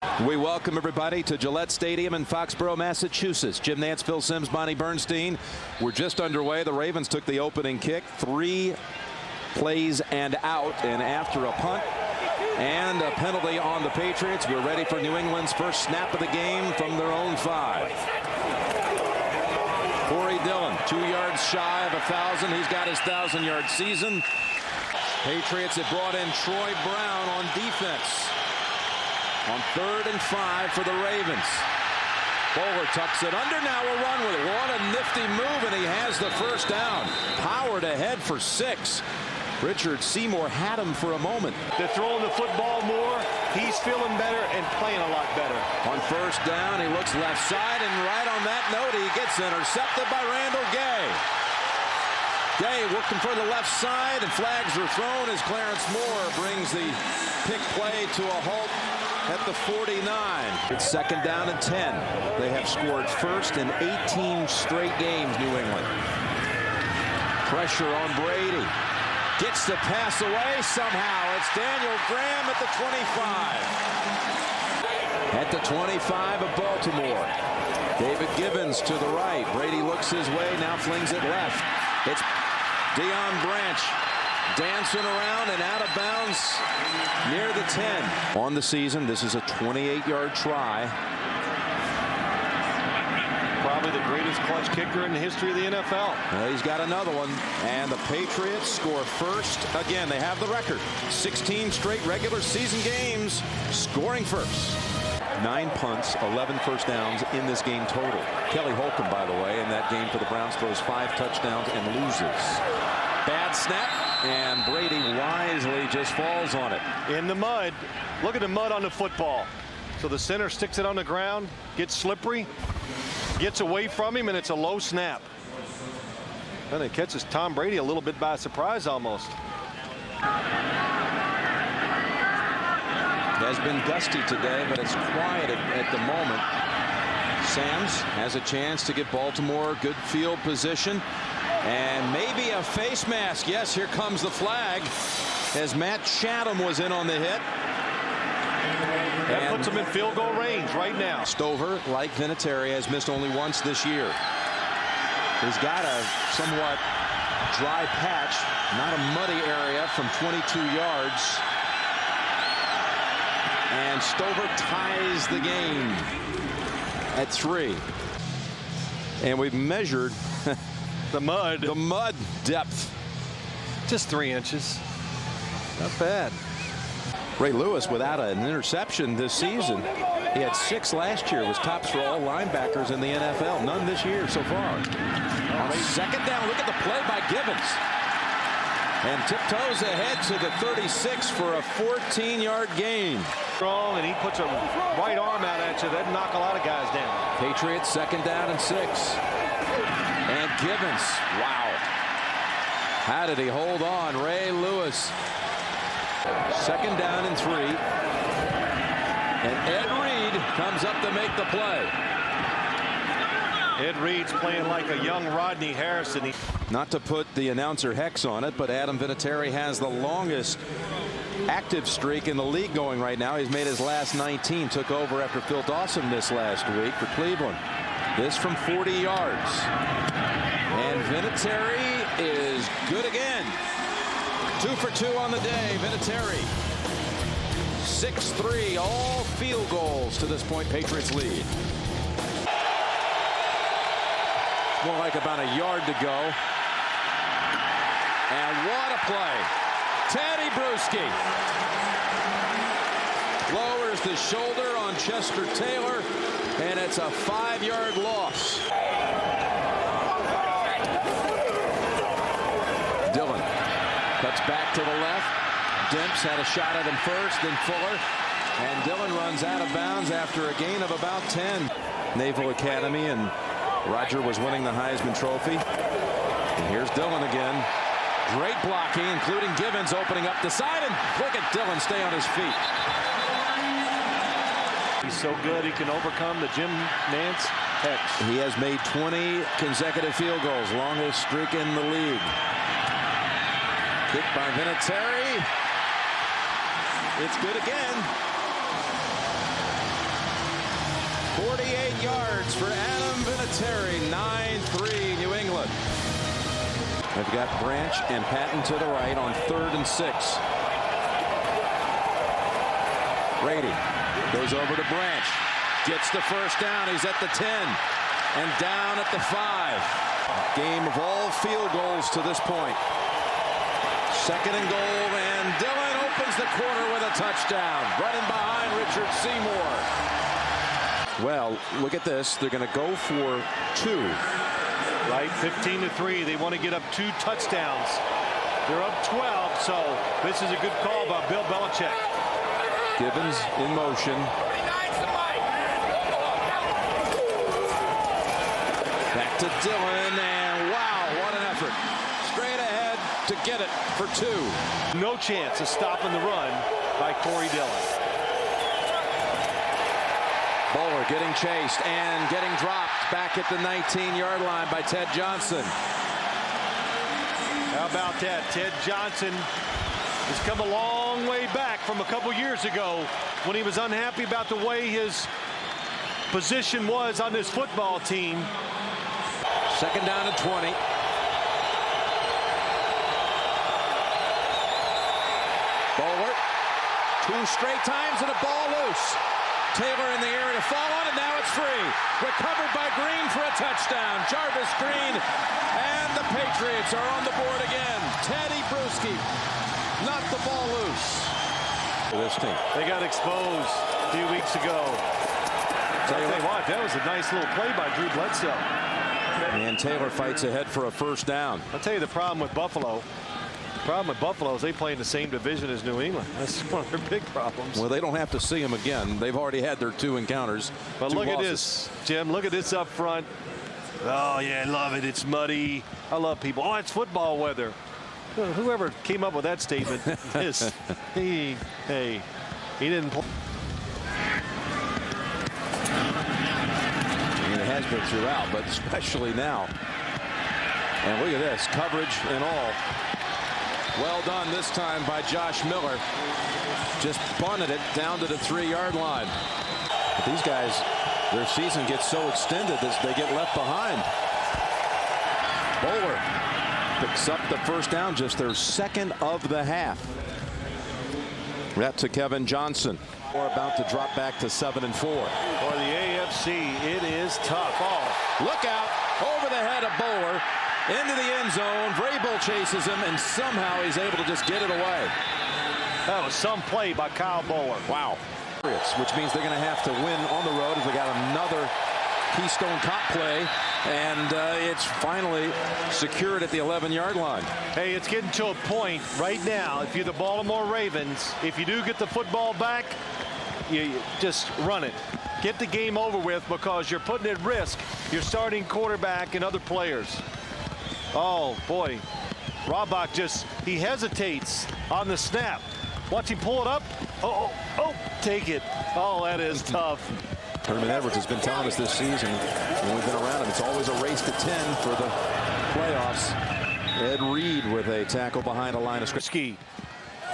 We welcome everybody to Gillette Stadium in Foxborough, Massachusetts. Jim Nantz, Phil Simms, Bonnie Bernstein. We're just underway. The Ravens took the opening kick. 3 plays and out. And after a punt and a penalty on the Patriots, we're ready for New England's first snap of the game from their own 5. Corey Dillon, 2 yards shy of 1,000. He's got his 1,000-yard season. Patriots have brought in Troy Brown on defense. On 3rd and 5 for the Ravens. Bowler tucks it under. Now we'll run with it. What a nifty move, and he has the first down. Powered ahead for 6. Richard Seymour had him for a moment. They're throwing the football more. He's feeling better and playing a lot better. On 1st down, he looks left side, and right on that note, he gets intercepted by Randall Gay. Gay looking for the left side, and flags are thrown as Clarence Moore brings the pick play to a halt at the 49. It's 2nd down and 10. They have scored first in 18 straight games, New England. Pressure on Brady. Gets the pass away somehow. It's Daniel Graham at the 25. At the 25 of Baltimore. David Gibbons to the right. Brady looks his way, now flings it left. It's Deion Branch dancing around and out of bounds near the 10. On the season, this is a 28-yard try. Probably the greatest clutch kicker in the history of the NFL. Well, he's got another one, and the Patriots score first. Again, they have the record. 16 straight regular season games, scoring first. 9 punts, 11 first downs in this game total. Kelly Holcomb, by the way, in that game for the Browns, throws 5 touchdowns and loses. Bad snap, and Brady wisely just falls on it. In the mud. Look at the mud on the football. So the center sticks it on the ground, gets slippery, gets away from him, and it's a low snap. And it catches Tom Brady a little bit by surprise almost. It has been gusty today, but it's quiet at the moment. Sams has a chance to get Baltimore good field position. And maybe a face mask. Yes, here comes the flag as Matt Chatham was in on the hit. That puts him in field goal range right now. Stover, like Vinatieri, has missed only once this year. He's got a somewhat dry patch, not a muddy area from 22 yards. And Stover ties the game at 3. And we've measured the mud depth. Just 3 inches. Not bad. Ray Lewis without an interception this season. He had 6 last year. Was tops for all linebackers in the NFL. None this year so far. On 2nd down, look at the play by Gibbons. And tiptoes ahead to the 36 for a 14-yard gain. Strong, and he puts a right arm out at you. That'd knock a lot of guys down. Patriots 2nd down and 6. And Gibbons, wow. How did he hold on? Ray Lewis. 2nd down and 3. And Ed Reed comes up to make the play. Ed Reed's playing like a young Rodney Harrison. Not to put the announcer hex on it, but Adam Vinatieri has the longest active streak in the league going right now. He's made his last 19. Took over after Phil Dawson missed last week for Cleveland. This from 40 yards. And Vinatieri is good again. 2 for 2 on the day. Vinatieri. 6-3, all field goals to this point. Patriots lead. More like about a yard to go. And what a play. Teddy Bruschi lowers the shoulder on Chester Taylor, and it's a 5-yard loss. Dillon cuts back to the left. Demps had a shot at him first, then Fuller. And Dillon runs out of bounds after a gain of about 10. Naval Academy, and Roger was winning the Heisman Trophy. And here's Dillon again. Great blocking, including Gibbons opening up the side, and look at Dillon stay on his feet. He's so good he can overcome the Jim Nantz hex. He has made 20 consecutive field goals, longest streak in the league. Kick by Vinatieri. It's good again. 48 yards for Adam Vinatieri. 9-3 New England. They've got Branch and Patton to the right on 3rd and 6. Brady goes over to Branch. Gets the first down. He's at the 10 and down at the 5. Game of all field goals to this point. 2nd and goal, and Dillon opens the quarter with a touchdown. Running behind Richard Seymour. Well, look at this. They're going to go for 2. Right, 15-3. They want to get up 2 touchdowns. They're up 12, so this is a good call by Bill Belichick. Gibbons in motion. Back to Dillon, and wow, what an effort. Straight ahead to get it for 2. No chance of stopping the run by Corey Dillon. Bowler getting chased and getting dropped back at the 19-yard line by Ted Johnson. How about that? Ted Johnson has come a long way back from a couple years ago when he was unhappy about the way his position was on this football team. 2nd down and 20. Bowler, 2 straight times and a ball loose. Taylor in the air to fall on, and now it's free. Recovered by Green for a touchdown. Jarvis Green, and the Patriots are on the board again. Teddy Bruschi knocked the ball loose. This team. They got exposed a few weeks ago. Tell you what, that was a nice little play by Drew Bledsoe. And Taylor fights ahead for a 1st down. I'll tell you the problem with Buffalo. The problem with Buffalo is they play in the same division as New England. That's one of their big problems. Well, they don't have to see him again. They've already had their 2 encounters. But 2 look losses. at this, Jim. Look at this up front. Oh, yeah, I love it. It's muddy. I love people. Oh, it's football weather. Whoever came up with that statement is he didn't play. It has been throughout, but especially now. And look at this, coverage and all. Well done this time by Josh Miller. Just bunted it down to the 3-yard line. But these guys, their season gets so extended that they get left behind. Bowler picks up the 1st down, just their 2nd of the half. That to Kevin Johnson. We're about to drop back to 7-4. For the AFC, it is tough. Oh, look out over the head of Bowler into the end zone. Vrabel chases him, and somehow he's able to just get it away. that was some play by Kyle Bowler. Wow. Which means they're going to have to win on the road as they got another Keystone Cop play, and it's finally secured at the 11-yard line. Hey, it's getting to a point right now. If you're the Baltimore Ravens, if you do get the football back, you just run it. Get the game over with, because you're putting at risk your starting quarterback and other players. Oh, boy. Robach he hesitates on the snap. Watch him pull it up. Oh, take it. Oh, that is tough. Herman Edwards has been telling us this season, when we've been around him, it's always a race to 10 for the playoffs. Ed Reed with a tackle behind a line of scrimmage.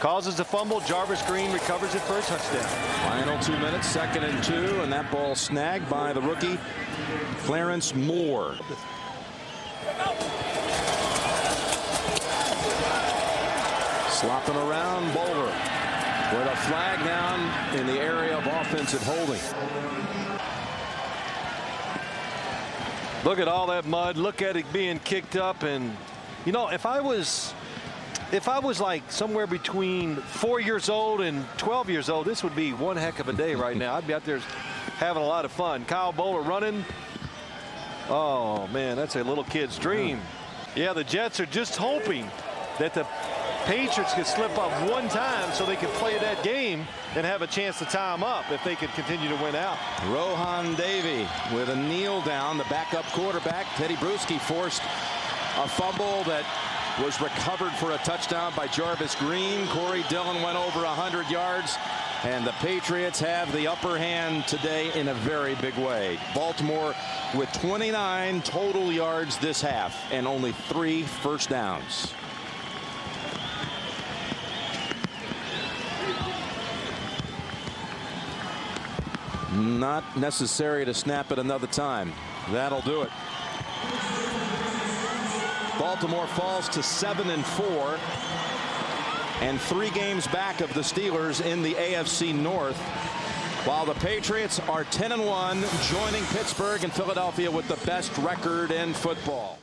Causes the fumble. Jarvis Green recovers it for a touchdown. Final 2 minutes, 2nd and 2, and that ball snagged by the rookie, Clarence Moore. Slopping around, Bowler with a flag down in the area of offensive holding. Look at all that mud. Look at it being kicked up. And, you know, if I was like somewhere between 4 years old and 12 years old, this would be one heck of a day right now. I'd be out there having a lot of fun. Kyle Bowler running. Oh, man, that's a little kid's dream. Yeah, the Jets are just hoping that the Patriots could slip up one time so they could play that game and have a chance to tie them up if they could continue to win out. Rohan Davey with a kneel down. The backup quarterback, Teddy Bruschi, forced a fumble that was recovered for a touchdown by Jarvis Green. Corey Dillon went over 100 yards, and the Patriots have the upper hand today in a very big way. Baltimore with 29 total yards this half and only 3 first downs. Not necessary to snap it another time. That'll do it. Baltimore falls to 7-4 and 3 games back of the Steelers in the AFC North, while the Patriots are 10-1, joining Pittsburgh and Philadelphia with the best record in football.